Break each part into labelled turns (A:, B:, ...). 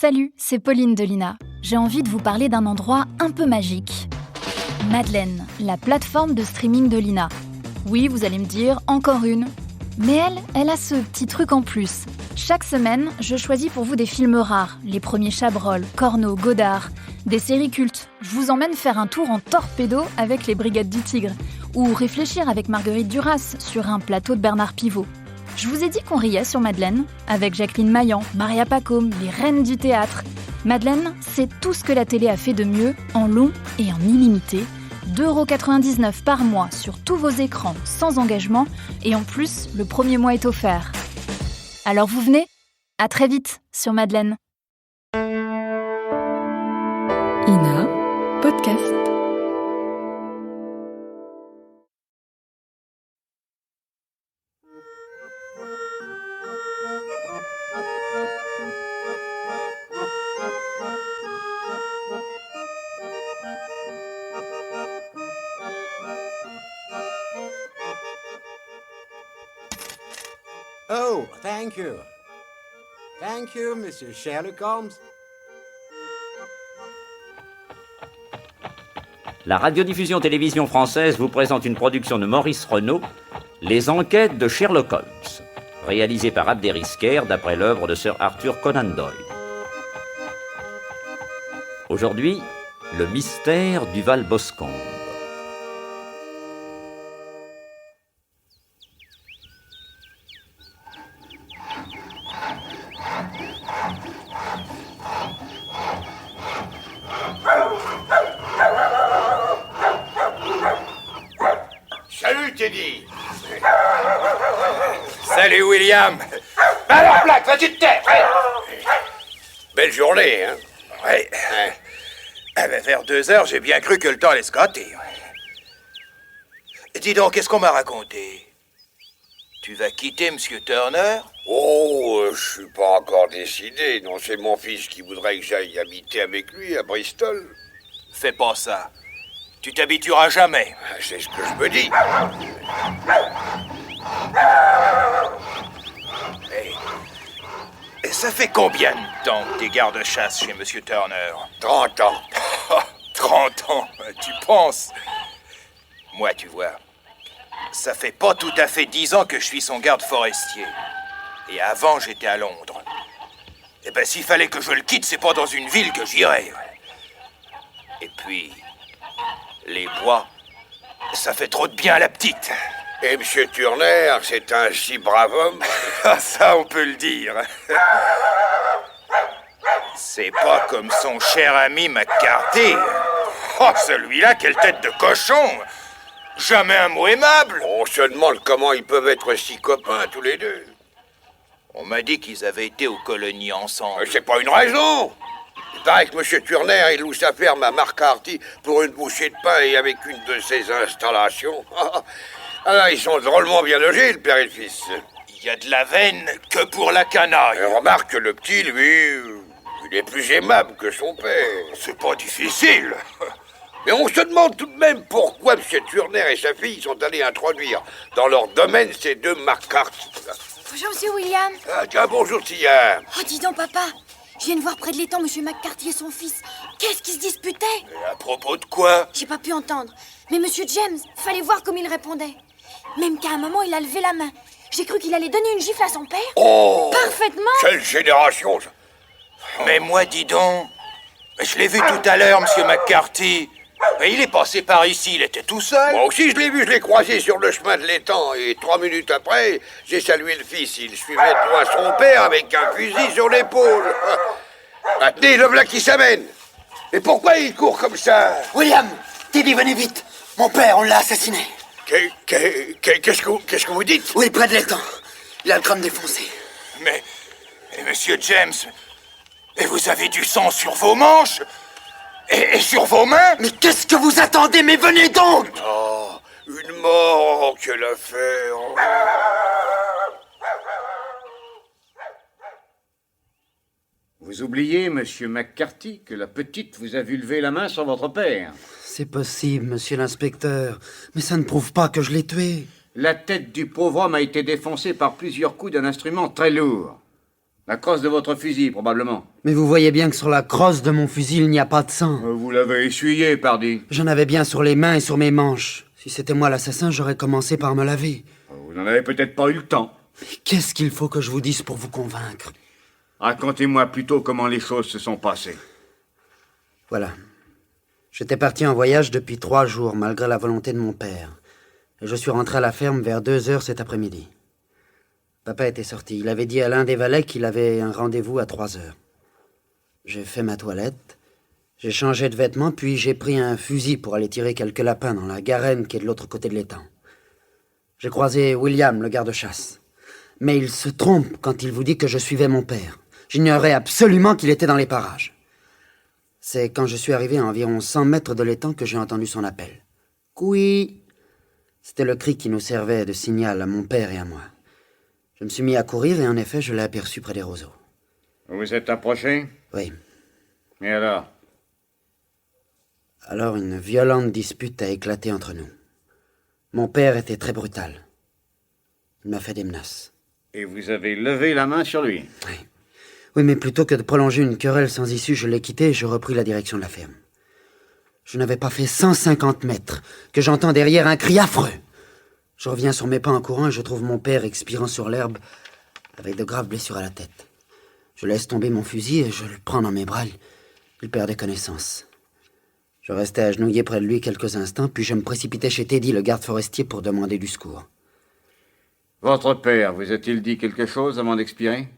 A: Salut, c'est Pauline de Lina. J'ai envie de vous parler d'un endroit un peu magique. Madeleine, la plateforme de streaming de Lina. Oui, vous allez me dire, encore une. Mais elle a ce petit truc en plus. Chaque semaine, je choisis pour vous des films rares. Les premiers Chabrol, Corneau, Godard. Des séries cultes. Je vous emmène faire un tour en torpedo avec les Brigades du Tigre. Ou réfléchir avec Marguerite Duras sur un plateau de Bernard Pivot. Je vous ai dit qu'on riait sur Madeleine, avec Jacqueline Maillan, Maria Pacôme, les reines du théâtre. Madeleine, c'est tout ce que la télé a fait de mieux, en long et en illimité. 2,99€ par mois sur tous vos écrans, sans engagement, et en plus, le premier mois est offert. Alors vous venez ? À très vite sur Madeleine.
B: Ina, podcast.
C: Oh, thank you. Thank you, Monsieur Sherlock Holmes.
D: La radiodiffusion télévision française vous présente une production de Maurice Renaud, Les enquêtes de Sherlock Holmes, réalisée par Abderrizquer d'après l'œuvre de Sir Arthur Conan Doyle. Aujourd'hui, le mystère du Val-Boscombe.
E: Salut, Teddy. Salut, William. Alors, Black, vas-tu te taire? Belle journée, hein? Ouais. Vers 2h, j'ai bien cru que le temps allait se gratter. Dis donc, qu'est-ce qu'on m'a raconté? Tu vas quitter Monsieur Turner?
F: Oh, je suis pas encore décidé. Non, c'est mon fils qui voudrait que j'aille habiter avec lui à Bristol.
E: Fais pas ça. Tu t'habitueras jamais.
F: C'est ce que je me dis.
E: Et ça fait combien de temps que t'es garde-chasse chez Monsieur Turner?
F: 30 ans.
E: 30 ans, tu penses? Moi, tu vois, ça fait pas tout à fait 10 ans que je suis son garde forestier. Et avant, j'étais à Londres. Eh ben, s'il fallait que je le quitte, c'est pas dans une ville que j'irais. Et puis, les bois, ça fait trop de bien à la petite.
F: Et Monsieur Turner, c'est un si brave homme.
E: Ça, on peut le dire. C'est pas comme son cher ami McCarthy. Oh, celui-là, quelle tête de cochon! Jamais un mot aimable.
F: On se demande comment ils peuvent être si copains tous les deux.
E: On m'a dit qu'ils avaient été aux colonies ensemble.
F: C'est pas une raison. Il paraît que Monsieur Turner, il loue sa ferme à McCarthy pour une bouchée de pain et avec une de ses installations. Ah là, ils sont drôlement bien logés, le père et le fils.
E: Il y a de la veine que pour la canaille.
F: Et remarque que le petit, lui, il est plus aimable que son père.
E: C'est pas difficile.
F: Mais on se demande tout de même pourquoi M. Turner et sa fille sont allés introduire dans leur domaine ces deux McCarthy.
G: Bonjour, monsieur William.
F: Ah, tiens, bonjour, Tia.
G: Oh, dis donc, papa. Je viens de voir près de l'étang monsieur McCarthy et son fils. Qu'est-ce qu'ils se disputaient?
E: Et à propos de quoi?
G: J'ai pas pu entendre. Mais monsieur James, fallait voir comme il répondait. Même qu'à un moment, il a levé la main. J'ai cru qu'il allait donner une gifle à son père.
F: Oh!
G: Parfaitement.
F: Quelle génération, ça!
E: Mais moi, dis donc, je l'ai vu tout à l'heure, monsieur McCarthy. Et il est passé par ici, il était tout seul.
F: Moi aussi, je l'ai vu, je l'ai croisé sur le chemin de l'étang. Et 3 minutes après, j'ai salué le fils. Il suivait de loin son père avec un fusil sur l'épaule. Tenez, le voilà qui s'amène. Et pourquoi il court comme ça?
H: William, Teddy, venez vite. Mon père, on l'a assassiné.
F: Qu'est-ce que vous dites?
H: Oui, près de l'étang. Il a le crâne défoncé.
E: Mais monsieur James, et vous avez du sang sur vos manches? Et sur vos mains?
H: Mais qu'est-ce que vous attendez? Mais venez donc!
F: Oh, une mort, quelle affaire!
I: Vous oubliez, monsieur McCarthy, que la petite vous a vu lever la main sur votre père.
H: C'est possible, monsieur l'inspecteur, mais ça ne prouve pas que je l'ai tué.
I: La tête du pauvre homme a été défoncée par plusieurs coups d'un instrument très lourd. La crosse de votre fusil, probablement.
H: Mais vous voyez bien que sur la crosse de mon fusil, il n'y a pas de sang.
I: Vous l'avez essuyé, pardi.
H: J'en avais bien sur les mains et sur mes manches. Si c'était moi l'assassin, j'aurais commencé par me laver.
I: Vous n'en avez peut-être pas eu le temps.
H: Mais qu'est-ce qu'il faut que je vous dise pour vous convaincre?
I: Racontez-moi plutôt comment les choses se sont passées.
H: Voilà. J'étais parti en voyage depuis 3 jours, malgré la volonté de mon père. Et je suis rentré à la ferme vers 2 heures cet après-midi. Papa était sorti. Il avait dit à l'un des valets qu'il avait un rendez-vous à 3 heures. J'ai fait ma toilette, j'ai changé de vêtements, puis j'ai pris un fusil pour aller tirer quelques lapins dans la garenne qui est de l'autre côté de l'étang. J'ai croisé William, le garde-chasse. Mais il se trompe quand il vous dit que je suivais mon père. J'ignorais absolument qu'il était dans les parages. C'est quand je suis arrivé à environ 100 mètres de l'étang que j'ai entendu son appel. « Couy !» C'était le cri qui nous servait de signal à mon père et à moi. Je me suis mis à courir et en effet, je l'ai aperçu près des roseaux.
I: Vous vous êtes approché?
H: Oui.
I: Et alors?
H: Alors une violente dispute a éclaté entre nous. Mon père était très brutal. Il m'a fait des menaces.
I: Et vous avez levé la main sur lui?
H: Oui. Oui, mais plutôt que de prolonger une querelle sans issue, je l'ai quitté et je repris la direction de la ferme. Je n'avais pas fait 150 mètres que j'entends derrière un cri affreux. Je reviens sur mes pas en courant et je trouve mon père expirant sur l'herbe avec de graves blessures à la tête. Je laisse tomber mon fusil et je le prends dans mes bras. Il perdait connaissance. Je restais agenouillé près de lui quelques instants, puis je me précipitais chez Teddy, le garde forestier, pour demander du secours.
I: Votre père vous a-t-il dit quelque chose avant d'expirer?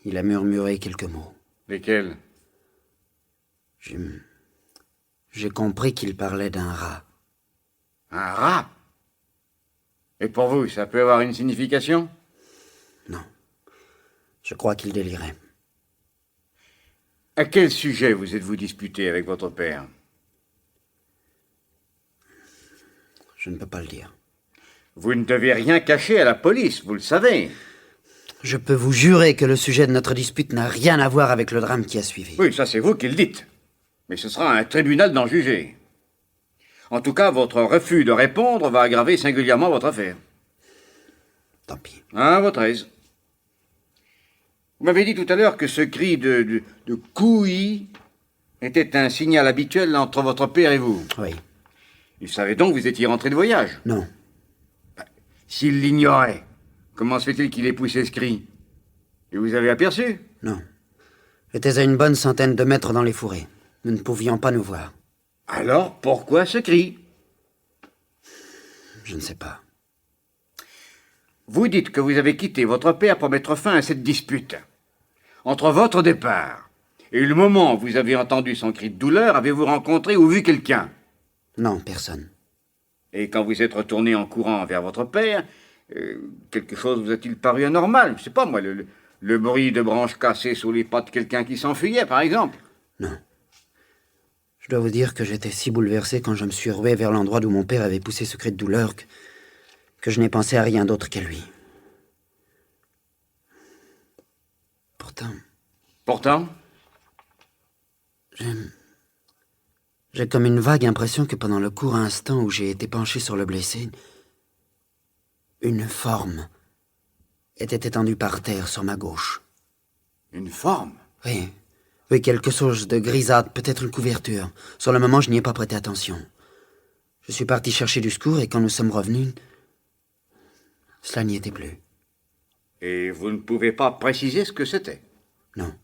H: Il a murmuré quelques mots.
I: Lesquels?
H: J'ai compris qu'il parlait d'un rat.
I: Un rat? Et pour vous, ça peut avoir une signification?
H: Non. Je crois qu'il délirait.
I: À quel sujet vous êtes-vous disputé avec votre père?
H: Je ne peux pas le dire.
I: Vous ne devez rien cacher à la police, vous le savez.
H: Je peux vous jurer que le sujet de notre dispute n'a rien à voir avec le drame qui a suivi.
I: Oui, ça c'est vous qui le dites. Mais ce sera à un tribunal d'en juger. En tout cas, votre refus de répondre va aggraver singulièrement votre affaire.
H: Tant pis.
I: À votre aise. Vous m'avez dit tout à l'heure que ce cri de couille était un signal habituel entre votre père et vous.
H: Oui.
I: Il savait donc que vous étiez rentré de voyage.
H: Non.
I: S'il l'ignorait, comment se fait-il qu'il ait poussé ce cri? Et vous avez aperçu?
H: Non. J'étais à une bonne centaine de mètres dans les fourrés. Nous ne pouvions pas nous voir.
I: Alors, pourquoi ce cri?
H: Je ne sais pas.
I: Vous dites que vous avez quitté votre père pour mettre fin à cette dispute. Entre votre départ et le moment où vous avez entendu son cri de douleur, avez-vous rencontré ou vu quelqu'un?
H: Non, personne.
I: Et quand vous êtes retourné en courant vers votre père, quelque chose vous a-t-il paru anormal? Je sais pas, moi, le bruit de branches cassées sous les pas de quelqu'un qui s'enfuyait, par exemple?
H: Non. Je dois vous dire que j'étais si bouleversé quand je me suis rué vers l'endroit d'où mon père avait poussé ce cri de douleur que je n'ai pensé à rien d'autre qu'à lui.
I: Pourtant?
H: J'ai comme une vague impression que pendant le court instant où j'ai été penché sur le blessé, une forme était étendue par terre sur ma gauche.
I: Une forme?
H: Oui. Oui, quelque chose de grisâtre, peut-être une couverture. Sur le moment, je n'y ai pas prêté attention. Je suis parti chercher du secours et quand nous sommes revenus, cela n'y était plus.
I: Et vous ne pouvez pas préciser ce que c'était?
H: Non.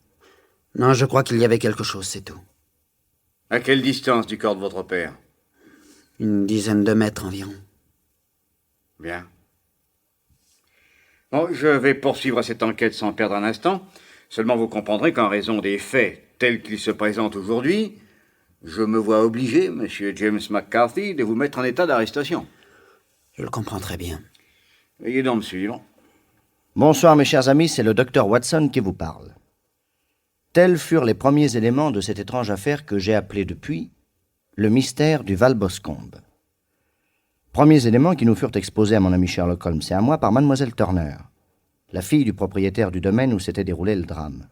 H: Non, je crois qu'il y avait quelque chose, c'est tout.
I: À quelle distance du corps de votre père?
H: Une dizaine de mètres environ.
I: Bien. Bon, je vais poursuivre cette enquête sans perdre un instant. Seulement vous comprendrez qu'en raison des faits tels qu'ils se présentent aujourd'hui, je me vois obligé, monsieur James McCarthy, de vous mettre en état d'arrestation.
H: Je le comprends très bien.
I: Veuillez donc me suivre.
J: Bonsoir mes chers amis, c'est le docteur Watson qui vous parle. Tels furent les premiers éléments de cette étrange affaire que j'ai appelée depuis le mystère du Val-Boscombe. Premiers éléments qui nous furent exposés à mon ami Sherlock Holmes et à moi par mademoiselle Turner, la fille du propriétaire du domaine où s'était déroulé le drame.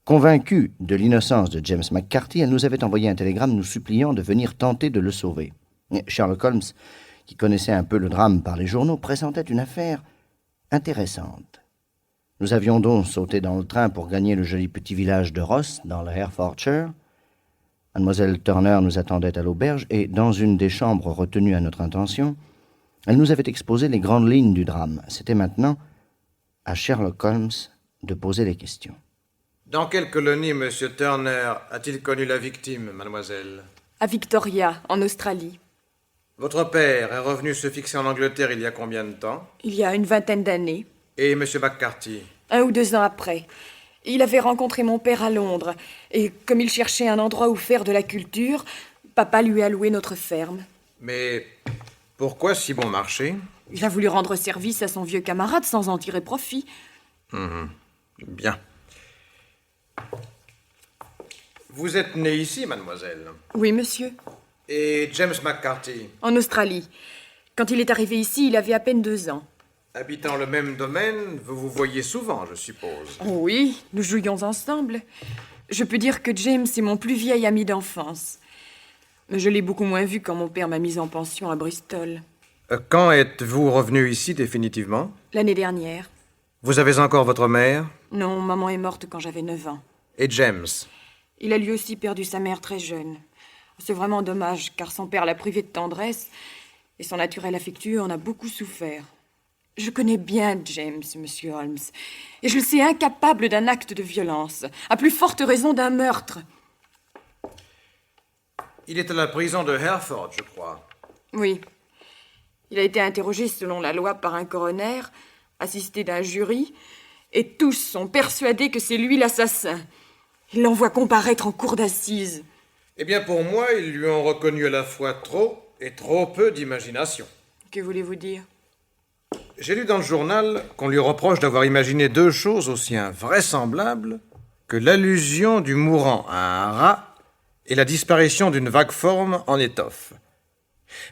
J: Convaincue de l'innocence de James McCarthy, elle nous avait envoyé un télégramme nous suppliant de venir tenter de le sauver. Et Sherlock Holmes, qui connaissait un peu le drame par les journaux, pressentait une affaire intéressante. Nous avions donc sauté dans le train pour gagner le joli petit village de Ross, dans le Herefordshire. Mademoiselle Turner nous attendait à l'auberge et, dans une des chambres retenues à notre intention, elle nous avait exposé les grandes lignes du drame. C'était maintenant à Sherlock Holmes de poser les questions.
K: Dans quelle colonie M. Turner a-t-il connu la victime, mademoiselle?
B: À Victoria, en Australie.
K: Votre père est revenu se fixer en Angleterre il y a combien de temps?
B: Il y a une 20aine d'années.
K: Et M. McCarthy?
B: 1 ou 2 ans après. Il avait rencontré mon père à Londres, et comme il cherchait un endroit où faire de la culture, papa lui a loué notre ferme.
K: Mais pourquoi si bon marché?
B: Il a voulu rendre service à son vieux camarade sans en tirer profit.
K: Bien. Vous êtes née ici, mademoiselle?
B: Oui, monsieur.
K: Et James McCarthy?
B: En Australie. Quand il est arrivé ici, il avait à peine 2 ans.
K: Habitant le même domaine, vous vous voyez souvent, je suppose.
B: Oh oui, nous jouions ensemble. Je peux dire que James est mon plus vieil ami d'enfance. Mais je l'ai beaucoup moins vu quand mon père m'a mise en pension à Bristol.
K: Quand êtes-vous revenu ici définitivement?
B: L'année dernière.
K: Vous avez encore votre mère?
B: Non, maman est morte quand j'avais 9 ans.
K: Et James?
B: Il a lui aussi perdu sa mère très jeune. C'est vraiment dommage, car son père l'a privé de tendresse, et son naturel affectueux en a beaucoup souffert. Je connais bien James, monsieur Holmes, et je le sais incapable d'un acte de violence, à plus forte raison d'un meurtre.
K: Il est à la prison de Hereford, je crois.
B: Oui. Il a été interrogé selon la loi par un coroner, assisté d'un jury, et tous sont persuadés que c'est lui l'assassin. Ils l'envoient comparaître en cour d'assises.
K: Eh bien, pour moi, ils lui ont reconnu à la fois trop et trop peu d'imagination.
B: Que voulez-vous dire?
K: J'ai lu dans le journal qu'on lui reproche d'avoir imaginé 2 choses aussi invraisemblables que l'allusion du mourant à un rat et la disparition d'une vague forme en étoffe.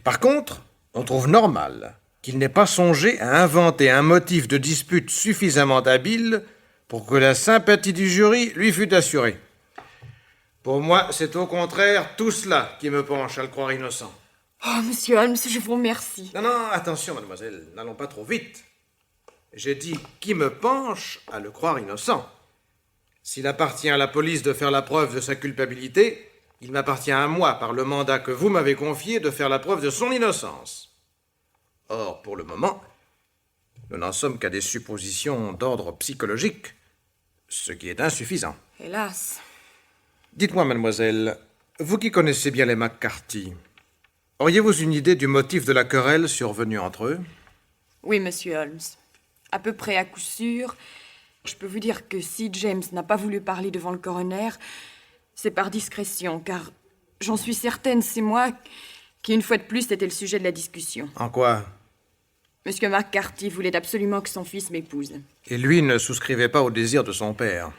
K: Par contre, on trouve normal qu'il n'ait pas songé à inventer un motif de dispute suffisamment habile pour que la sympathie du jury lui fût assurée. Pour moi, c'est au contraire tout cela qui me penche à le croire innocent.
B: Oh, monsieur Holmes, je vous remercie.
K: Non, attention, mademoiselle, n'allons pas trop vite. J'ai dit qui me penche à le croire innocent. S'il appartient à la police de faire la preuve de sa culpabilité, il m'appartient à moi, par le mandat que vous m'avez confié, de faire la preuve de son innocence. Or, pour le moment, nous n'en sommes qu'à des suppositions d'ordre psychologique, ce qui est insuffisant.
B: Hélas.
K: Dites-moi, mademoiselle, vous qui connaissez bien les McCarthy, auriez-vous une idée du motif de la querelle survenue entre eux?
B: Oui, monsieur Holmes. À peu près à coup sûr. Je peux vous dire que si James n'a pas voulu parler devant le coroner, c'est par discrétion, car j'en suis certaine, c'est moi qui, une fois de plus, était le sujet de la discussion.
K: En quoi?
B: Monsieur McCarthy voulait absolument que son fils m'épouse.
K: Et lui ne souscrivait pas au désir de son père.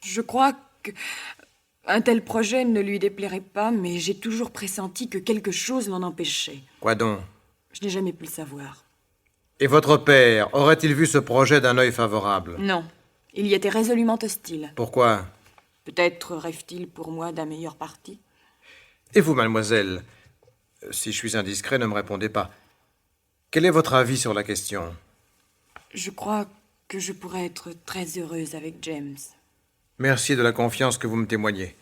B: Je crois que un tel projet ne lui déplairait pas, mais j'ai toujours pressenti que quelque chose l'en empêchait.
K: Quoi donc?
B: Je n'ai jamais pu le savoir.
K: Et votre père aurait-il vu ce projet d'un œil favorable?
B: Non. Il y était résolument hostile.
K: Pourquoi?
B: Peut-être rêve-t-il pour moi d'un meilleur parti.
K: Et vous, mademoiselle, si je suis indiscret, ne me répondez pas. Quel est votre avis sur la question?
B: Je crois que je pourrais être très heureuse avec James.
K: Merci de la confiance que vous me témoignez.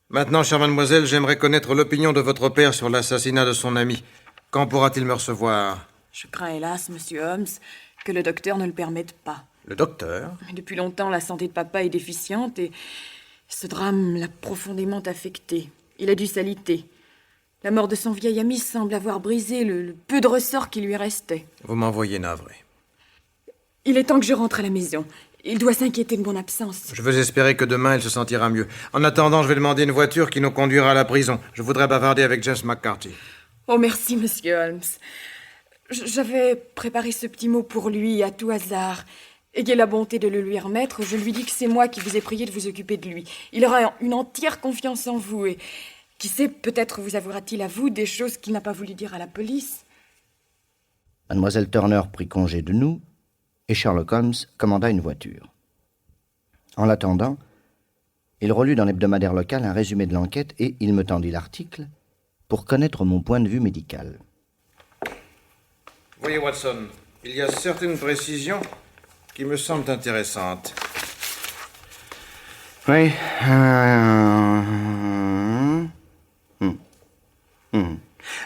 K: Maintenant, chère mademoiselle, j'aimerais connaître l'opinion de votre père sur l'assassinat de son ami. Quand pourra-t-il me recevoir?
B: Je crains, hélas, monsieur Holmes, que le docteur ne le permette pas.
K: Le docteur?
B: Depuis longtemps, la santé de papa est déficiente et ce drame l'a profondément affecté. Il a dû s'aliter. La mort de son vieil ami semble avoir brisé le peu de ressort qui lui restait.
K: Vous m'envoyez navré.
B: Il est temps que je rentre à la maison. Il doit s'inquiéter de mon absence.
K: Je veux espérer que demain, il se sentira mieux. En attendant, je vais demander une voiture qui nous conduira à la prison. Je voudrais bavarder avec James McCarthy.
B: Oh, merci, monsieur Holmes. J'avais préparé ce petit mot pour lui, à tout hasard. Ayez la bonté de le lui remettre. Je lui dis que c'est moi qui vous ai prié de vous occuper de lui. Il aura une entière confiance en vous et, qui sait, peut-être vous avouera-t-il à vous des choses qu'il n'a pas voulu dire à la police.
J: Mademoiselle Turner prit congé de nous et Sherlock Holmes commanda une voiture. En l'attendant, il relut dans l'hebdomadaire local un résumé de l'enquête et il me tendit l'article pour connaître mon point de vue médical.
K: Voyez, Watson, il y a certaines précisions qui me semblent intéressantes.
J: Oui.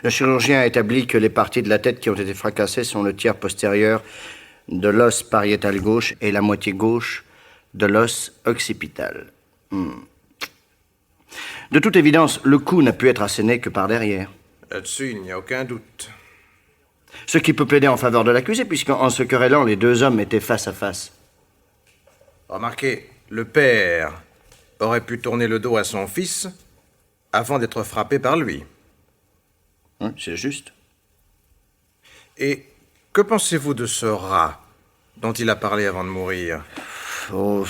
J: Le chirurgien a établi que les parties de la tête qui ont été fracassées sont le tiers postérieur de l'os pariétal gauche et la moitié gauche de l'os occipital. De toute évidence, le coup n'a pu être asséné que par derrière.
K: Là-dessus, il n'y a aucun doute.
J: Ce qui peut plaider en faveur de l'accusé, puisqu'en se querellant, les deux hommes étaient face à face.
K: Remarquez, le père aurait pu tourner le dos à son fils avant d'être frappé par lui.
J: Oui, c'est juste.
K: Et que pensez-vous de ce rat dont il a parlé avant de mourir?
J: Oh,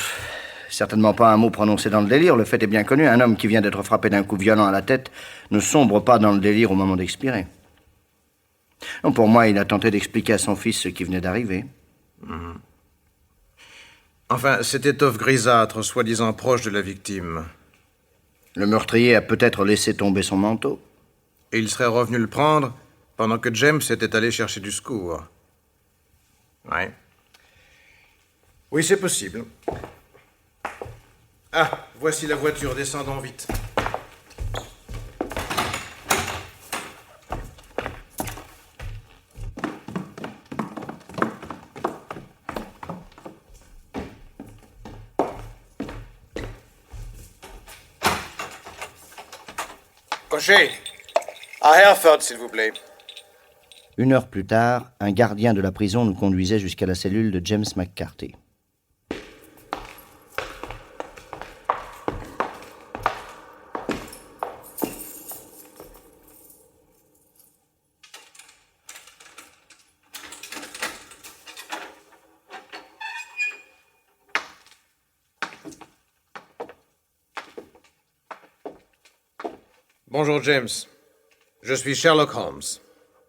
J: certainement pas un mot prononcé dans le délire. Le fait est bien connu. Un homme qui vient d'être frappé d'un coup violent à la tête ne sombre pas dans le délire au moment d'expirer. Non, pour moi, il a tenté d'expliquer à son fils ce qui venait d'arriver.
K: Enfin, cette étoffe grisâtre, soi-disant proche de la victime.
J: Le meurtrier a peut-être laissé tomber son manteau.
K: Et il serait revenu le prendre pendant que James était allé chercher du secours. Ouais. Oui, c'est possible. Ah, voici la voiture, descendons vite. Cocher, à Hereford, s'il vous plaît.
J: 1 heure plus tard, un gardien de la prison nous conduisait jusqu'à la cellule de James McCarthy.
K: Bonjour, James. Je suis Sherlock Holmes.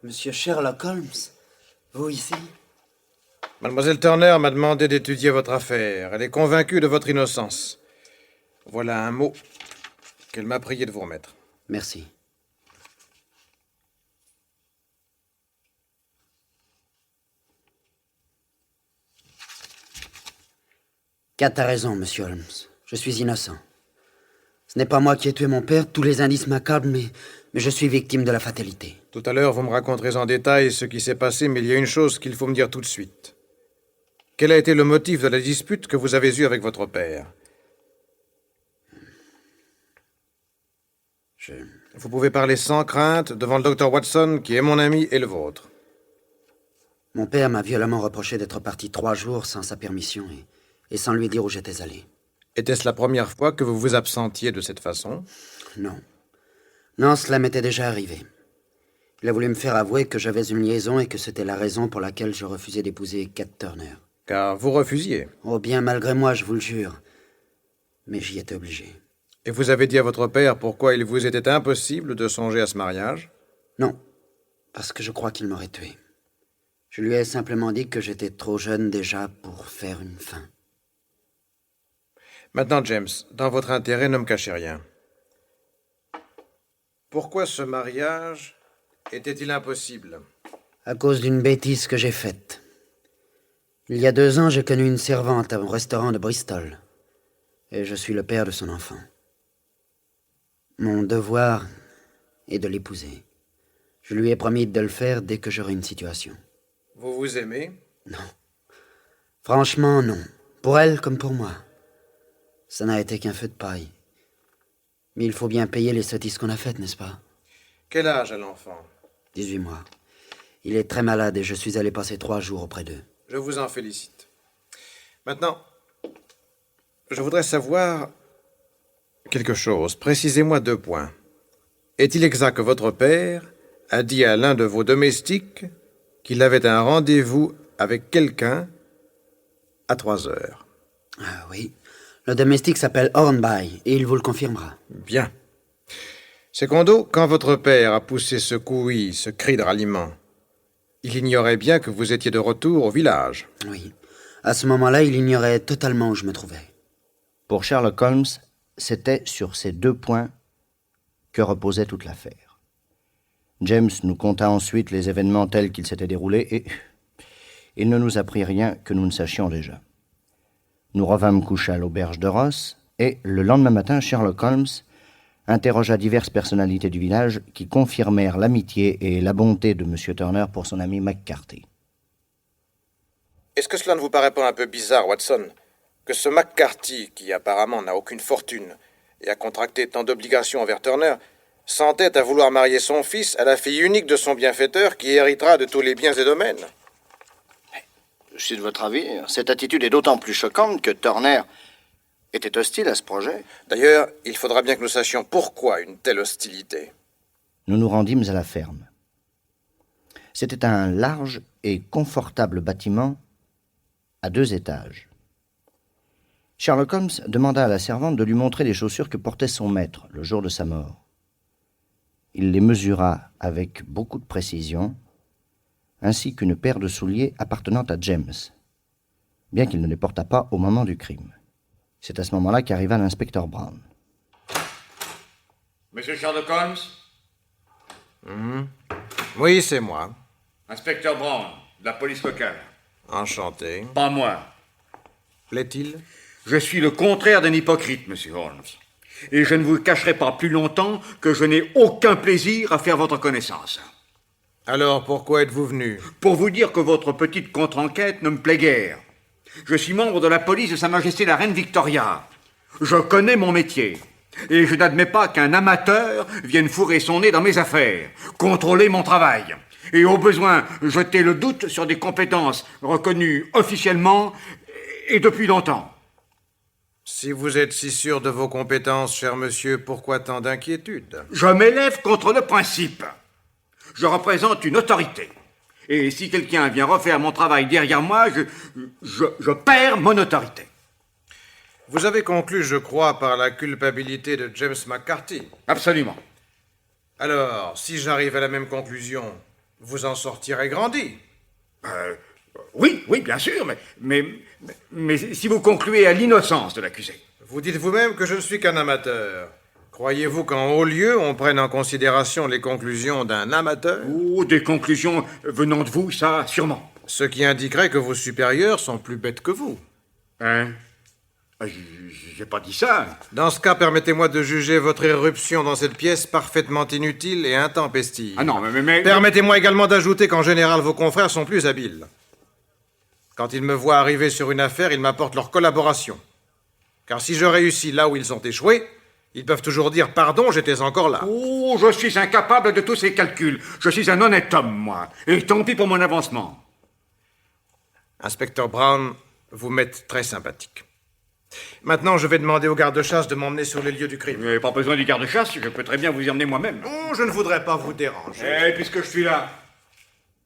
H: Monsieur Sherlock Holmes, vous ici?
K: Mademoiselle Turner m'a demandé d'étudier votre affaire. Elle est convaincue de votre innocence. Voilà un mot qu'elle m'a prié de vous remettre.
H: Merci. Kat a raison, monsieur Holmes. Je suis innocent. Ce n'est pas moi qui ai tué mon père, tous les indices m'accordent, mais je suis victime de la fatalité.
K: Tout à l'heure, vous me raconterez en détail ce qui s'est passé, mais il y a une chose qu'il faut me dire tout de suite. Quel a été le motif de la dispute que vous avez eue avec votre père? Vous pouvez parler sans crainte devant le docteur Watson, qui est mon ami et le vôtre.
H: Mon père m'a violemment reproché d'être parti 3 jours sans sa permission et sans lui dire où j'étais allé.
K: Était-ce la première fois que vous vous absentiez de cette façon?
H: Non. Non, cela m'était déjà arrivé. Il a voulu me faire avouer que j'avais une liaison et que c'était la raison pour laquelle je refusais d'épouser Kat Turner.
K: Car vous refusiez.
H: Oh, bien malgré moi, je vous le jure. Mais j'y étais obligé.
K: Et vous avez dit à votre père pourquoi il vous était impossible de songer à ce mariage?
H: Non, parce que je crois qu'il m'aurait tué. Je lui ai simplement dit que j'étais trop jeune déjà pour faire une fin.
K: Maintenant, James, dans votre intérêt, ne me cachez rien. Pourquoi ce mariage était-il impossible?
H: À cause d'une bêtise que j'ai faite. Il y a 2 ans, j'ai connu une servante à un restaurant de Bristol. Et je suis le père de son enfant. Mon devoir est de l'épouser. Je lui ai promis de le faire dès que j'aurai une situation.
K: Vous vous aimez?
H: Non. Franchement, non. Pour elle comme pour moi. Ça n'a été qu'un feu de paille. Mais il faut bien payer les sottises qu'on a faites, n'est-ce pas?
K: Quel âge a l'enfant?
H: 18 mois. Il est très malade et je suis allé passer 3 jours auprès d'eux.
K: Je vous en félicite. Maintenant, je voudrais savoir quelque chose. Précisez-moi 2 points. Est-il exact que votre père a dit à l'un de vos domestiques qu'il avait un rendez-vous avec quelqu'un à 3 heures?
H: Ah oui. Le domestique s'appelle Hornby et il vous le confirmera.
K: Bien. Secondo, quand votre père a poussé ce couï, ce cri de ralliement, il ignorait bien que vous étiez de retour au village.
H: Oui. À ce moment-là, il ignorait totalement où je me trouvais.
J: Pour Sherlock Holmes, c'était sur ces 2 points que reposait toute l'affaire. James nous conta ensuite les événements tels qu'ils s'étaient déroulés et Il ne nous apprit rien que nous ne sachions déjà. Nous revînmes coucher à l'auberge de Ross, et le lendemain matin, Sherlock Holmes interrogea diverses personnalités du village qui confirmèrent l'amitié et la bonté de M. Turner pour son ami McCarthy.
K: Est-ce que cela ne vous paraît pas un peu bizarre, Watson, que ce McCarthy, qui apparemment n'a aucune fortune et a contracté tant d'obligations envers Turner, s'entête à vouloir marier son fils à la fille unique de son bienfaiteur qui héritera de tous les biens et domaines?
J: Je suis de votre avis. Cette attitude est d'autant plus choquante que Turner était hostile à ce projet.
K: D'ailleurs, il faudra bien que nous sachions pourquoi une telle hostilité.
J: Nous nous rendîmes à la ferme. C'était un large et confortable bâtiment à 2 étages. Sherlock Holmes demanda à la servante de lui montrer les chaussures que portait son maître le jour de sa mort. Il les mesura avec beaucoup de précision, ainsi qu'une paire de souliers appartenant à James, bien qu'il ne les portât pas au moment du crime. C'est à ce moment-là qu'arriva l'inspecteur Brown.
I: Monsieur Sherlock Holmes?
K: Oui, c'est moi.
I: Inspecteur Brown, de la police locale.
K: Enchanté.
I: Pas moi.
K: Plaît-il?
I: Je suis le contraire d'un hypocrite, monsieur Holmes. Et je ne vous cacherai pas plus longtemps que je n'ai aucun plaisir à faire votre connaissance.
K: Alors, pourquoi êtes-vous venu?
I: Pour vous dire que votre petite contre-enquête ne me plaît guère. Je suis membre de la police de Sa Majesté la Reine Victoria. Je connais mon métier. Et je n'admets pas qu'un amateur vienne fourrer son nez dans mes affaires, contrôler mon travail, et au besoin jeter le doute sur des compétences reconnues officiellement et depuis longtemps.
K: Si vous êtes si sûr de vos compétences, cher monsieur, pourquoi tant d'inquiétude?
I: Je m'élève contre le principe. Je représente une autorité. Et si quelqu'un vient refaire mon travail derrière moi, je perds mon autorité.
K: Vous avez conclu, je crois, par la culpabilité de James McCarthy.
I: Absolument.
K: Alors, si j'arrive à la même conclusion, vous en sortirez grandi.
I: Oui, bien sûr, mais si vous concluez à l'innocence de l'accusé.
K: Vous dites vous-même que je ne suis qu'un amateur. Croyez-vous qu'en haut lieu, on prenne en considération les conclusions d'un amateur?
I: Oh, des conclusions venant de vous, ça, sûrement.
K: Ce qui indiquerait que vos supérieurs sont plus bêtes que vous.
I: Hein? J'ai pas dit ça.
K: Dans ce cas, permettez-moi de juger votre éruption dans cette pièce parfaitement inutile et intempestive.
I: Ah non, mais...
K: Permettez-moi également d'ajouter qu'en général, vos confrères sont plus habiles. Quand ils me voient arriver sur une affaire, ils m'apportent leur collaboration. Car si je réussis là où ils ont échoué, ils peuvent toujours dire « Pardon, j'étais encore là ».
I: Oh, je suis incapable de tous ces calculs. Je suis un honnête homme, moi. Et tant pis pour mon avancement.
K: Inspecteur Brown, vous m'êtes très sympathique. Maintenant, je vais demander au garde-chasse de m'emmener sur les lieux du crime.
I: Vous n'avez pas besoin du garde-chasse, je peux très bien vous y emmener moi-même.
K: Non, je ne voudrais pas vous déranger.
I: Et puisque je suis là...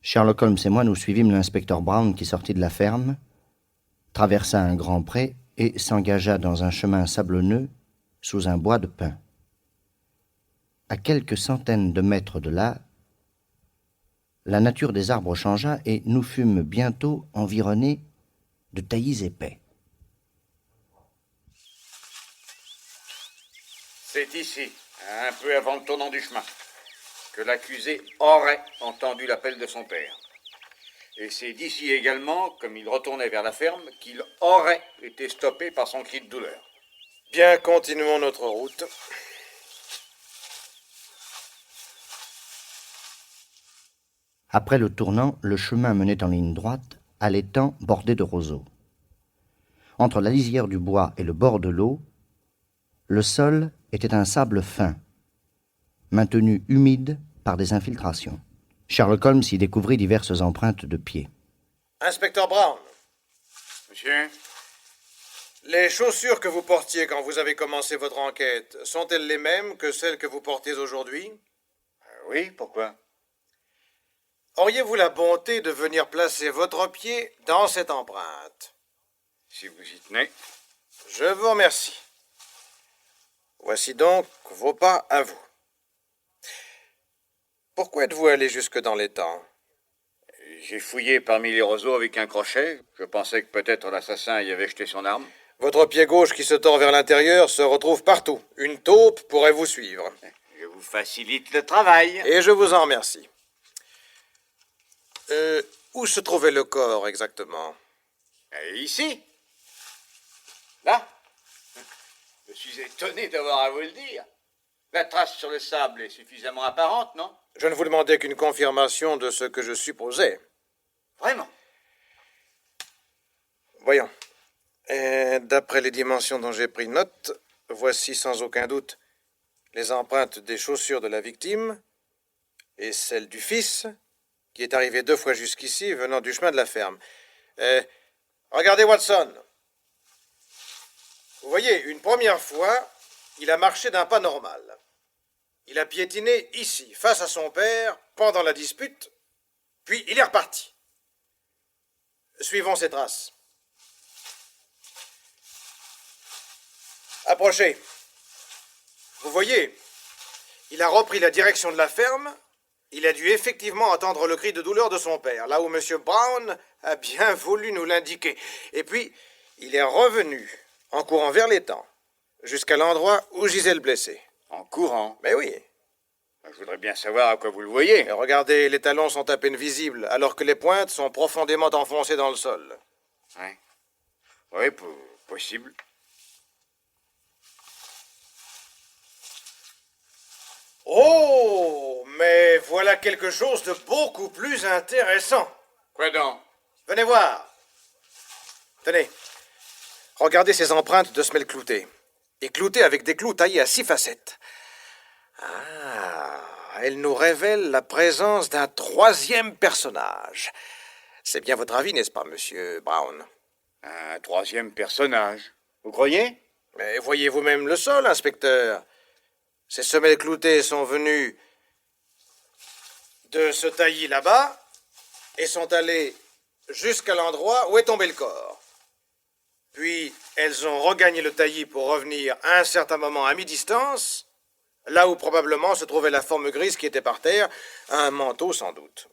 J: Sherlock Holmes et moi nous suivîmes l'inspecteur Brown qui sortit de la ferme, traversa un grand pré et s'engagea dans un chemin sablonneux sous un bois de pins. À quelques centaines de mètres de là, la nature des arbres changea et nous fûmes bientôt environnés de taillis épais.
I: C'est ici, un peu avant le tournant du chemin, que l'accusé aurait entendu l'appel de son père. Et c'est d'ici également, comme il retournait vers la ferme, qu'il aurait été stoppé par son cri de douleur.
K: Bien, continuons notre route.
J: Après le tournant, le chemin menait en ligne droite à l'étang bordé de roseaux. Entre la lisière du bois et le bord de l'eau, le sol était un sable fin, maintenu humide par des infiltrations. Sherlock Holmes y découvrit diverses empreintes de pieds.
K: Inspecteur Brown.
I: Monsieur?
K: Les chaussures que vous portiez quand vous avez commencé votre enquête, sont-elles les mêmes que celles que vous portez aujourd'hui?
I: Oui, pourquoi?
K: Auriez-vous la bonté de venir placer votre pied dans cette empreinte?
I: Si vous y tenez.
K: Je vous remercie. Voici donc vos pas à vous. Pourquoi êtes-vous allé jusque dans l'étang?
I: J'ai fouillé parmi les roseaux avec un crochet. Je pensais que peut-être l'assassin y avait jeté son arme.
K: Votre pied gauche qui se tord vers l'intérieur se retrouve partout. Une taupe pourrait vous suivre.
I: Je vous facilite le travail.
K: Et je vous en remercie. Où se trouvait le corps exactement?
I: Ici. Là. Je suis étonné d'avoir à vous le dire. La trace sur le sable est suffisamment apparente, non?
K: Je ne vous demandais qu'une confirmation de ce que je supposais.
I: Vraiment?
K: Voyons. Et d'après les dimensions dont j'ai pris note, voici sans aucun doute les empreintes des chaussures de la victime et celles du fils, qui est arrivé 2 fois jusqu'ici, venant du chemin de la ferme. Regardez Watson. Vous voyez, une première fois, il a marché d'un pas normal. Il a piétiné ici, face à son père, pendant la dispute, puis il est reparti. Suivons ses traces. Approchez. Vous voyez, il a repris la direction de la ferme. Il a dû effectivement entendre le cri de douleur de son père, là où M. Brown a bien voulu nous l'indiquer. Et puis, il est revenu, en courant vers l'étang, jusqu'à l'endroit où gisait le blessé.
I: En courant?
K: Mais oui.
I: Je voudrais bien savoir à quoi vous le voyez.
K: Et regardez, les talons sont à peine visibles, alors que les pointes sont profondément enfoncées dans le sol.
I: Oui, possible.
K: Oh, mais voilà quelque chose de beaucoup plus intéressant.
I: Quoi donc?
K: Venez voir. Tenez, regardez ces empreintes de semelles cloutées. Et cloutées avec des clous taillés à 6 facettes. Ah, elles nous révèlent la présence d'un 3e personnage. C'est bien votre avis, n'est-ce pas, Monsieur Brown?
I: Un 3e personnage. Vous croyez?
K: Mais voyez vous-même le sol, inspecteur. Ces semelles cloutées sont venues de ce taillis là-bas et sont allées jusqu'à l'endroit où est tombé le corps. Puis, elles ont regagné le taillis pour revenir à un certain moment à mi-distance, là où probablement se trouvait la forme grise qui était par terre, un manteau sans doute.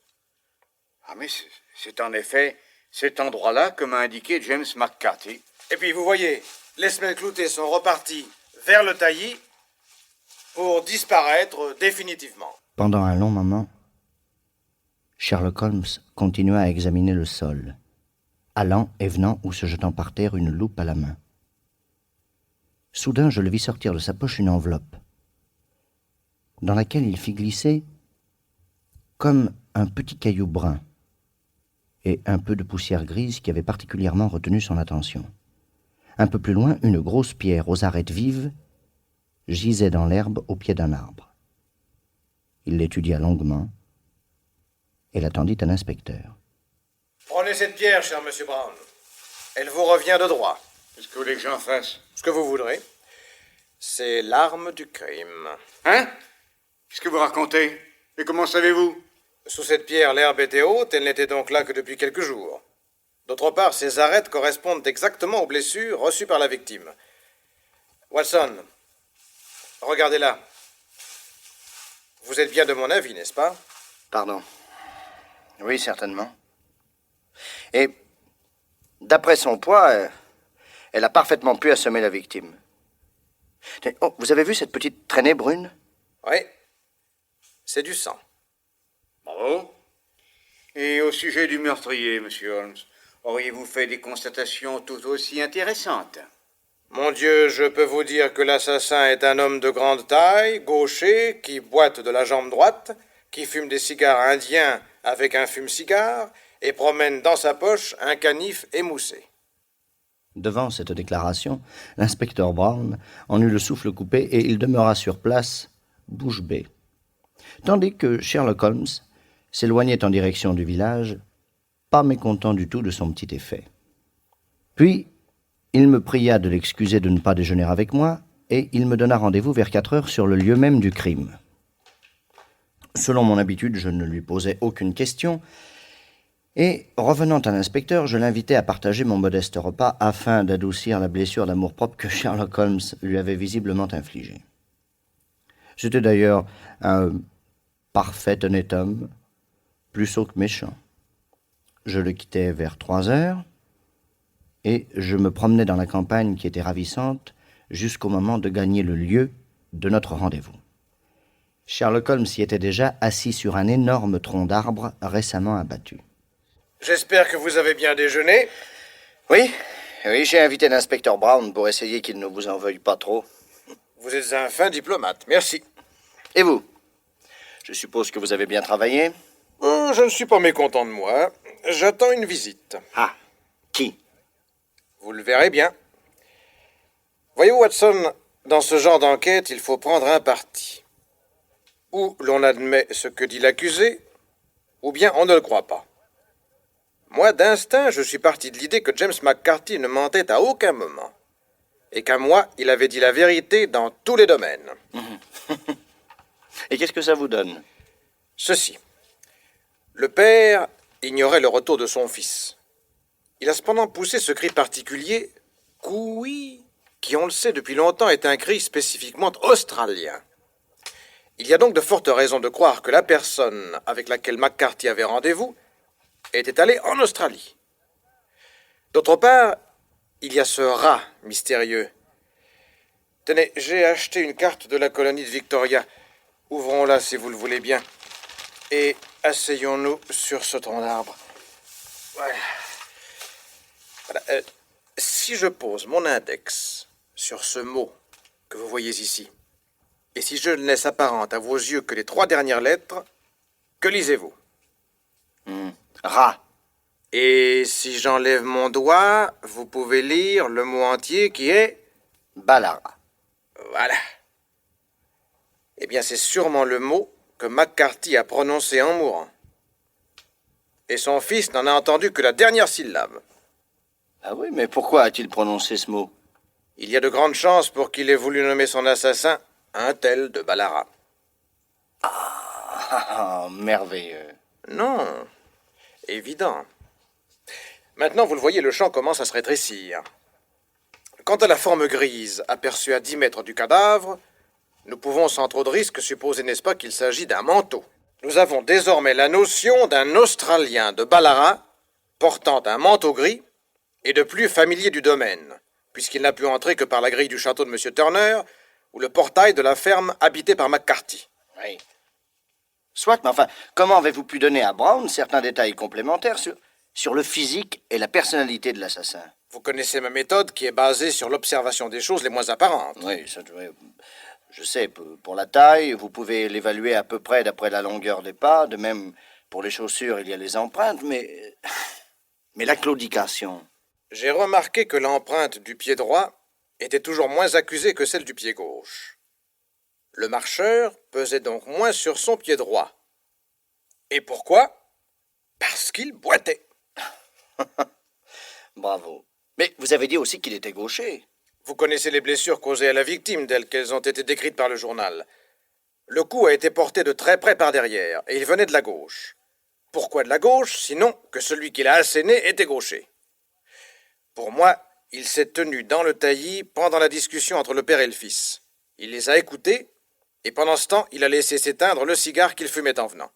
I: Ah, mais c'est en effet cet endroit-là que m'a indiqué James McCarthy.
K: Et puis, vous voyez, les semelles cloutées sont reparties vers le taillis pour disparaître définitivement.
J: Pendant un long moment, Sherlock Holmes continua à examiner le sol, allant et venant ou se jetant par terre, une loupe à la main. Soudain, je le vis sortir de sa poche une enveloppe, dans laquelle il fit glisser comme un petit caillou brun et un peu de poussière grise qui avait particulièrement retenu son attention. Un peu plus loin, une grosse pierre aux arêtes vives gisait dans l'herbe au pied d'un arbre. Il l'étudia longuement et l'attendit à l'inspecteur.
K: Prenez cette pierre, cher Monsieur Brown. Elle vous revient de droit.
I: Qu'est-ce que vous voulez que j'en fasse?
K: Ce que vous voudrez. C'est l'arme du crime.
I: Hein? Qu'est-ce que vous racontez? Et comment savez-vous?
K: Sous cette pierre, l'herbe était haute, elle n'était donc là que depuis quelques jours. D'autre part, ces arêtes correspondent exactement aux blessures reçues par la victime. Watson, regardez là. Vous êtes bien de mon avis, n'est-ce pas?
J: Pardon. Oui, certainement. Et, d'après son poids, elle a parfaitement pu assommer la victime. Oh, vous avez vu cette petite traînée brune?
K: Oui. C'est du sang.
I: Bravo. Et au sujet du meurtrier, monsieur Holmes, auriez-vous fait des constatations tout aussi intéressantes?
K: Mon Dieu, je peux vous dire que l'assassin est un homme de grande taille, gaucher, qui boite de la jambe droite, qui fume des cigares indiens avec un fume-cigare et promène dans sa poche un canif émoussé.
J: Devant cette déclaration, l'inspecteur Brown en eut le souffle coupé et il demeura sur place, bouche bée. Tandis que Sherlock Holmes s'éloignait en direction du village, pas mécontent du tout de son petit effet. Puis, il me pria de l'excuser de ne pas déjeuner avec moi, et il me donna rendez-vous vers 4 heures sur le lieu même du crime. Selon mon habitude, je ne lui posai aucune question, et, revenant à l'inspecteur, je l'invitai à partager mon modeste repas afin d'adoucir la blessure d'amour-propre que Sherlock Holmes lui avait visiblement infligée. C'était d'ailleurs un parfait honnête homme, plus sot que méchant. Je le quittai vers 3 heures, et je me promenais dans la campagne qui était ravissante jusqu'au moment de gagner le lieu de notre rendez-vous. Sherlock Holmes y était déjà assis sur un énorme tronc d'arbre récemment abattu.
K: J'espère que vous avez bien déjeuné.
J: Oui, j'ai invité l'inspecteur Brown pour essayer qu'il ne vous en veuille pas trop.
K: Vous êtes un fin diplomate, merci.
J: Et vous? Je suppose que vous avez bien travaillé?
K: Je ne suis pas mécontent de moi. J'attends une visite.
J: Ah, qui?
K: Vous le verrez bien. Voyez-vous, Watson, dans ce genre d'enquête, il faut prendre un parti. Ou l'on admet ce que dit l'accusé, ou bien on ne le croit pas. Moi, d'instinct, je suis parti de l'idée que James McCarthy ne mentait à aucun moment. Et qu'à moi, il avait dit la vérité dans tous les domaines.
J: Et qu'est-ce que ça vous donne?
K: Ceci. Le père ignorait le retour de son fils. Il a cependant poussé ce cri particulier, Koui, qui, on le sait depuis longtemps, est un cri spécifiquement australien. Il y a donc de fortes raisons de croire que la personne avec laquelle McCarthy avait rendez-vous était allée en Australie. D'autre part, il y a ce rat mystérieux. Tenez, j'ai acheté une carte de la colonie de Victoria. Ouvrons-la si vous le voulez bien. Et asseyons-nous sur ce tronc d'arbre. Voilà. Si je pose mon index sur ce mot que vous voyez ici, et si je ne laisse apparente à vos yeux que les 3 dernières lettres, que lisez-vous?
J: Rat.
K: Et si j'enlève mon doigt, vous pouvez lire le mot entier qui est...
J: Balara.
K: Voilà. Eh bien, c'est sûrement le mot que McCarthy a prononcé en mourant. Et son fils n'en a entendu que la dernière syllabe.
J: Ah oui, mais pourquoi a-t-il prononcé ce mot?
K: Il y a de grandes chances pour qu'il ait voulu nommer son assassin un tel de Balara.
J: Ah, merveilleux.
K: Non, évident. Maintenant, vous le voyez, le champ commence à se rétrécir. Quant à la forme grise aperçue à 10 mètres du cadavre, nous pouvons sans trop de risque supposer, n'est-ce pas, qu'il s'agit d'un manteau. Nous avons désormais la notion d'un Australien de Ballarat portant un manteau gris et de plus familier du domaine, puisqu'il n'a pu entrer que par la grille du château de M. Turner ou le portail de la ferme habitée par McCarthy.
J: Oui. Soit, mais enfin, comment avez-vous pu donner à Brown certains détails complémentaires sur le physique et la personnalité de l'assassin?
K: Vous connaissez ma méthode qui est basée sur l'observation des choses les moins apparentes.
J: Oui, je sais, pour la taille, vous pouvez l'évaluer à peu près d'après la longueur des pas. De même, pour les chaussures, il y a les empreintes, mais la claudication.
K: J'ai remarqué que l'empreinte du pied droit était toujours moins accusée que celle du pied gauche. Le marcheur pesait donc moins sur son pied droit. Et pourquoi? Parce qu'il boitait.
J: Bravo. Mais vous avez dit aussi qu'il était gaucher.
K: Vous connaissez les blessures causées à la victime, telles qu'elles ont été décrites par le journal. Le coup a été porté de très près par derrière, et il venait de la gauche. Pourquoi de la gauche, sinon que celui qui l'a asséné était gaucher? Pour moi, il s'est tenu dans le taillis pendant la discussion entre le père et le fils. Il les a écoutés, et pendant ce temps, il a laissé s'éteindre le cigare qu'il fumait en venant.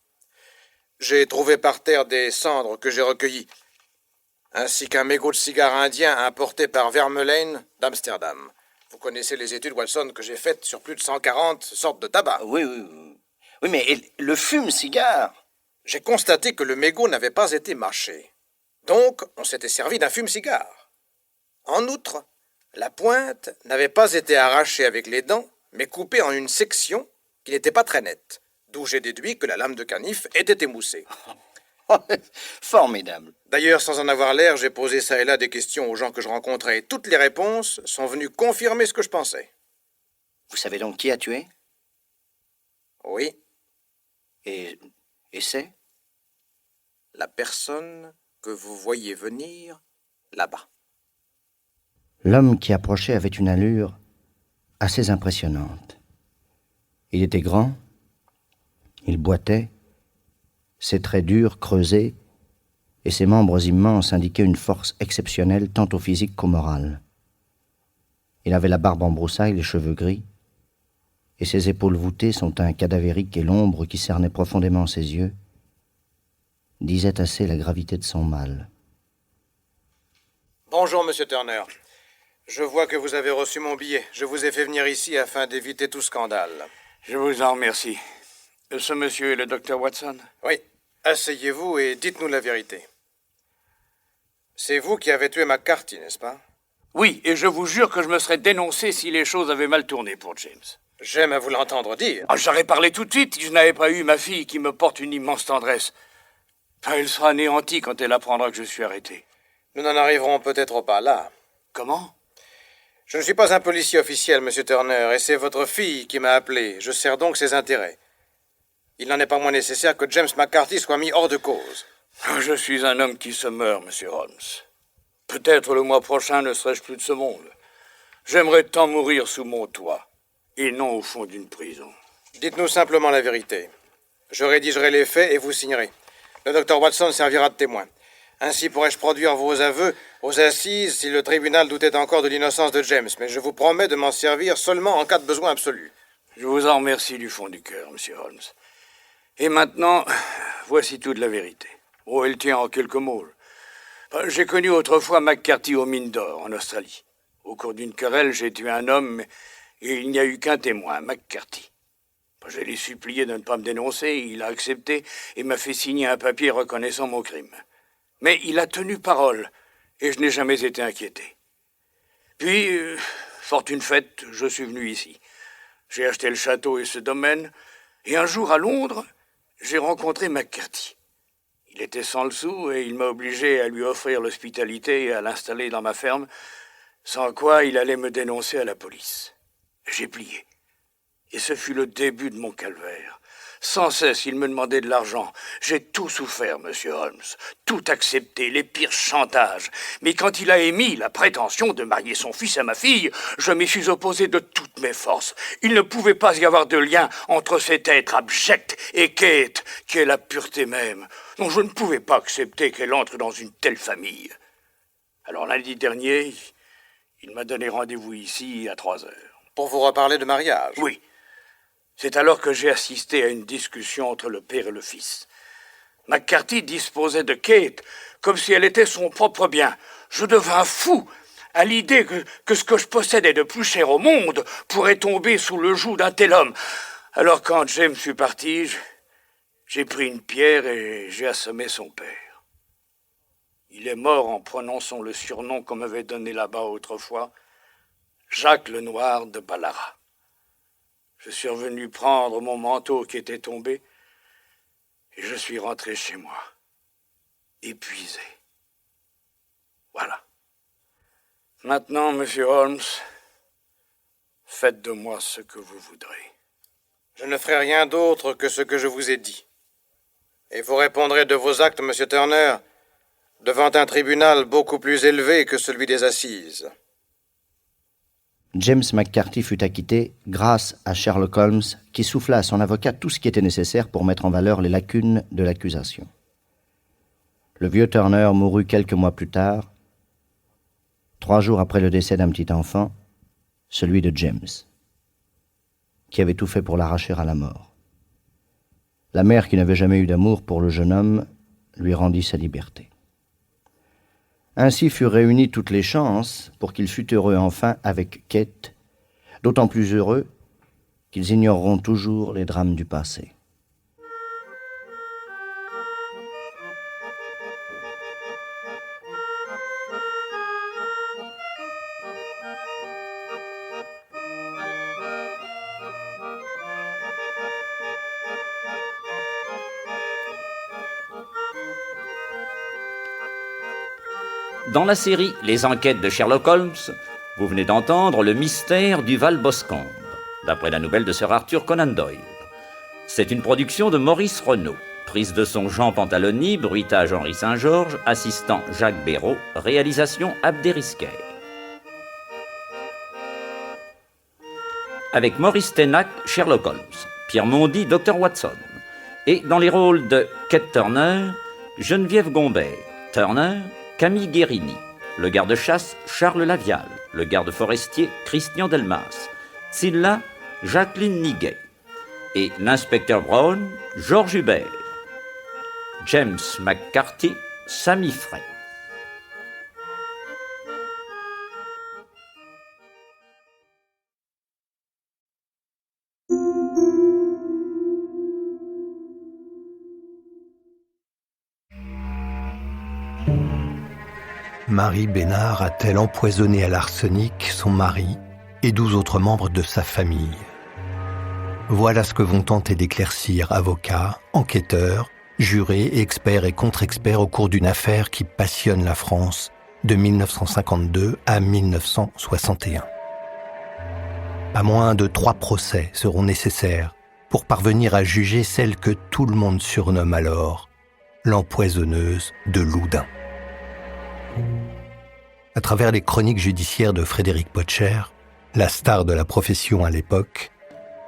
K: J'ai trouvé par terre des cendres que j'ai recueillies, ainsi qu'un mégot de cigare indien importé par Vermeulen d'Amsterdam. Vous connaissez les études, Watson, que j'ai faites sur plus de 140 sortes de tabac.
J: Oui, mais le fume-cigare?
K: J'ai constaté que le mégot n'avait pas été mâché. Donc, on s'était servi d'un fume-cigare. En outre, la pointe n'avait pas été arrachée avec les dents, mais coupée en une section qui n'était pas très nette, d'où j'ai déduit que la lame de canif était émoussée.
J: Formidable.
K: D'ailleurs, sans en avoir l'air, j'ai posé ça et là des questions aux gens que je rencontrais, et toutes les réponses sont venues confirmer ce que je pensais.
J: Vous savez donc qui a tué?
K: Oui.
J: Et c'est?
K: La personne que vous voyez venir là-bas.
J: L'homme qui approchait avait une allure assez impressionnante. Il était grand, il boitait, ses traits durs, creusés, et ses membres immenses indiquaient une force exceptionnelle tant au physique qu'au moral. Il avait la barbe en broussailles, les cheveux gris, et ses épaules voûtées, son teint cadavérique et l'ombre qui cernait profondément ses yeux disaient assez la gravité de son mal.
K: Bonjour, Monsieur Turner. Je vois que vous avez reçu mon billet. Je vous ai fait venir ici afin d'éviter tout scandale.
I: Je vous en remercie. Ce monsieur est le docteur Watson?
K: Oui. Asseyez-vous et dites-nous la vérité. C'est vous qui avez tué McCarthy, n'est-ce pas?
L: Oui, et je vous jure que je me serais dénoncé si les choses avaient mal tourné pour James.
K: J'aime à vous l'entendre dire.
L: Ah, j'aurais parlé tout de suite si je n'avais pas eu ma fille qui me porte une immense tendresse. Enfin, elle sera anéantie quand elle apprendra que je suis arrêté.
K: Nous n'en arriverons peut-être pas là.
L: Comment?
K: Je ne suis pas un policier officiel, Monsieur Turner, et c'est votre fille qui m'a appelé. Je sers donc ses intérêts. Il n'en est pas moins nécessaire que James McCarthy soit mis hors de cause.
L: Je suis un homme qui se meurt, Monsieur Holmes. Peut-être le mois prochain ne serai-je plus de ce monde. J'aimerais tant mourir sous mon toit, et non au fond d'une prison.
K: Dites-nous simplement la vérité. Je rédigerai les faits et vous signerez. Le docteur Watson servira de témoin. Ainsi pourrai-je produire vos aveux aux assises si le tribunal doutait encore de l'innocence de James, mais je vous promets de m'en servir seulement en cas de besoin absolu.
L: Je vous en remercie du fond du cœur, Monsieur Holmes. Et maintenant, voici toute la vérité. Oh, elle tient en quelques mots. J'ai connu autrefois McCarthy aux mines d'or, en Australie. Au cours d'une querelle, j'ai tué un homme, et il n'y a eu qu'un témoin, McCarthy. Je l'ai supplié de ne pas me dénoncer, il a accepté et m'a fait signer un papier reconnaissant mon crime. Mais il a tenu parole, et je n'ai jamais été inquiété. Puis, fortune faite, je suis venu ici. J'ai acheté le château et ce domaine, et un jour à Londres, j'ai rencontré McCarthy. Il était sans le sou et il m'a obligé à lui offrir l'hospitalité et à l'installer dans ma ferme, sans quoi il allait me dénoncer à la police. J'ai plié. Et ce fut le début de mon calvaire. Sans cesse, il me demandait de l'argent. J'ai tout souffert, Monsieur Holmes. Tout accepté, les pires chantages. Mais quand il a émis la prétention de marier son fils à ma fille, je m'y suis opposé de toutes mes forces. Il ne pouvait pas y avoir de lien entre cet être abject et Kate, qui est la pureté même. Non, je ne pouvais pas accepter qu'elle entre dans une telle famille. Alors lundi dernier, il m'a donné rendez-vous ici à 3 heures.
K: Pour vous reparler de mariage?
L: Oui. C'est alors que j'ai assisté à une discussion entre le père et le fils. McCarthy disposait de Kate comme si elle était son propre bien. Je devins fou à l'idée que ce que je possédais de plus cher au monde pourrait tomber sous le joug d'un tel homme. Alors quand James fut parti, j'ai pris une pierre et j'ai assommé son père. Il est mort en prononçant le surnom qu'on m'avait donné là-bas autrefois, Jacques le Noir de Ballara. Je suis revenu prendre mon manteau qui était tombé et je suis rentré chez moi, épuisé. Voilà. Maintenant, Monsieur Holmes, faites de moi ce que vous voudrez.
K: Je ne ferai rien d'autre que ce que je vous ai dit. Et vous répondrez de vos actes, Monsieur Turner, devant un tribunal beaucoup plus élevé que celui des assises.
J: James McCarthy fut acquitté grâce à Sherlock Holmes, qui souffla à son avocat tout ce qui était nécessaire pour mettre en valeur les lacunes de l'accusation. Le vieux Turner mourut quelques mois plus tard, 3 jours après le décès d'un petit enfant, celui de James, qui avait tout fait pour l'arracher à la mort. La mère, qui n'avait jamais eu d'amour pour le jeune homme, lui rendit sa liberté. Ainsi furent réunies toutes les chances pour qu'il fût heureux enfin avec Kate, d'autant plus heureux qu'ils ignoreront toujours les drames du passé.
D: Dans la série Les enquêtes de Sherlock Holmes, vous venez d'entendre Le mystère du Val Boscombe, d'après la nouvelle de Sir Arthur Conan Doyle. C'est une production de Maurice Renaud. Prise de son Jean Pantaloni, bruitage Henri Saint-Georges, assistant Jacques Béraud, réalisation Abderrysquer. Avec Maurice Ténac, Sherlock Holmes, Pierre Mondy, Dr Watson, et dans les rôles de Kate Turner, Geneviève Gombert, Turner, Camille Guérini, le garde-chasse Charles Lavial, le garde forestier Christian Delmas, Scylla Jacqueline Niguet et l'inspecteur Brown Georges Hubert, James McCarthy Sammy Frey.
M: Marie Bénard a-t-elle empoisonné à l'arsenic son mari et 12 autres membres de sa famille? Voilà ce que vont tenter d'éclaircir avocats, enquêteurs, jurés, experts et contre-experts au cours d'une affaire qui passionne la France de 1952 à 1961. Pas moins de 3 procès seront nécessaires pour parvenir à juger celle que tout le monde surnomme alors l'empoisonneuse de Loudun. À travers les chroniques judiciaires de Frédéric Potcher, la star de la profession à l'époque,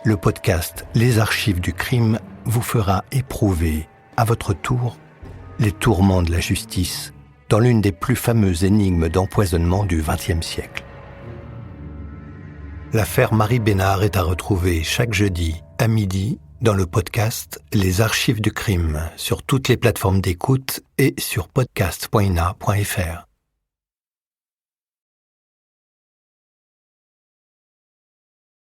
M: le podcast Les Archives du crime vous fera éprouver, à votre tour, les tourments de la justice dans l'une des plus fameuses énigmes d'empoisonnement du XXe siècle. L'affaire Marie Bénard est à retrouver chaque jeudi à midi dans le podcast Les Archives du crime sur toutes les plateformes d'écoute et sur podcast.ina.fr.